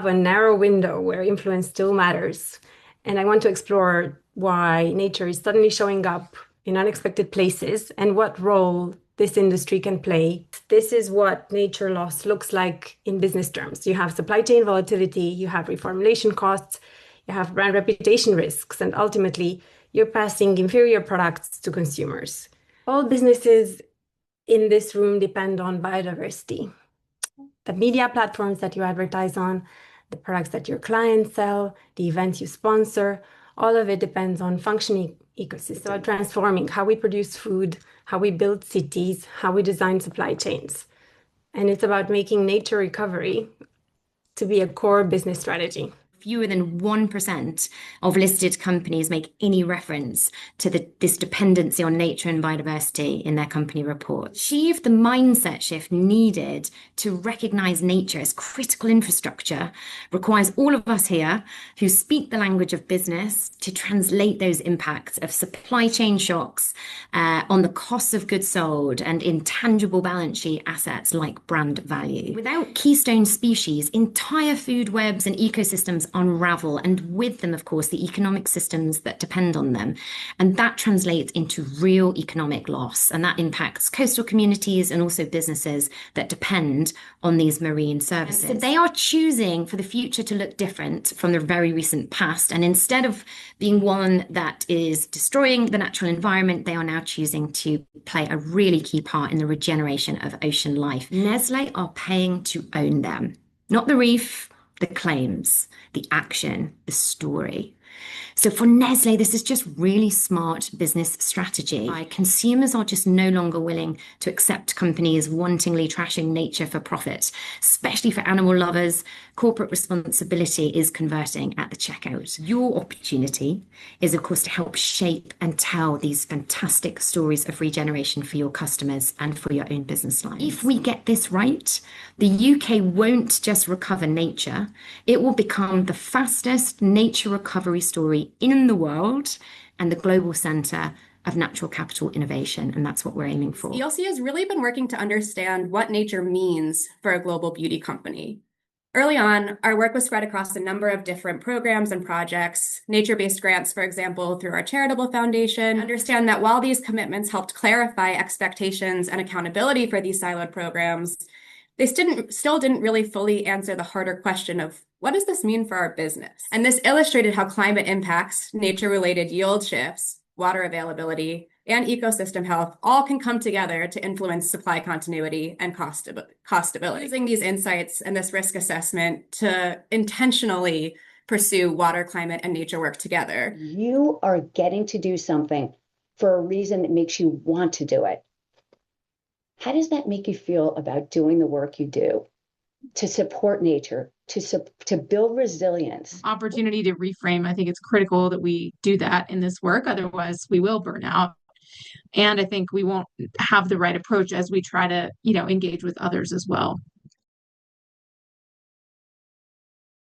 have a narrow window where influence still matters. And I want to explore why nature is suddenly showing up in unexpected places and what role this industry can play. This is what nature loss looks like in business terms. You have supply chain volatility, you have reformulation costs, you have brand reputation risks, and ultimately, you're passing inferior products to consumers. All businesses in this room depend on biodiversity. The media platforms that you advertise on, the products that your clients sell, the events you sponsor, all of it depends on functioning ecosystems. So transforming how we produce food, how we build cities, how we design supply chains. And it's about making nature recovery to be a core business strategy. Fewer than 1% of listed companies make any reference to this dependency on nature and biodiversity in their company report. Achieve the mindset shift needed to recognize nature as critical infrastructure requires all of us here who speak the language of business to translate those impacts of supply chain shocks on the costs of goods sold and intangible balance sheet assets like brand value. Without keystone species, entire food webs and ecosystems unravel, and with them, of course, the economic systems that depend on them. And that translates into real economic loss. And that impacts coastal communities and also businesses that depend on these marine services. So they are choosing for the future to look different from the very recent past. And instead of being one that is destroying the natural environment, they are now choosing to play a really key part in the regeneration of ocean life. Nestle are paying to own them, not the reef, the claims, the action, the story. So for Nestle, this is just really smart business strategy. Consumers are just no longer willing to accept companies wantingly trashing nature for profit, especially for animal lovers. Corporate responsibility is converting at the checkout. Your opportunity is, of course, to help shape and tell these fantastic stories of regeneration for your customers and for your own business lines. If we get this right, the UK won't just recover nature, it will become the fastest nature recovery story in the world and the global center of natural capital innovation. And that's what we're aiming for. ELC has really been working to understand what nature means for a global beauty company. Early on, our work was spread across a number of different programs and projects, nature-based grants, for example, through our charitable foundation. Understand that while these commitments helped clarify expectations and accountability for these siloed programs, they still didn't really fully answer the harder question of what does this mean for our business? And this illustrated how climate impacts, nature-related yield shifts, water availability, and ecosystem health all can come together to influence supply continuity and cost stability. Using these insights and this risk assessment to intentionally pursue water, climate, and nature work together. You are getting to do something for a reason that makes you want to do it. How does that make you feel about doing the work you do to support nature, to build resilience? Opportunity to reframe. I think it's critical that we do that in this work. Otherwise, we will burn out. And I think we won't have the right approach as we try to, engage with others as well.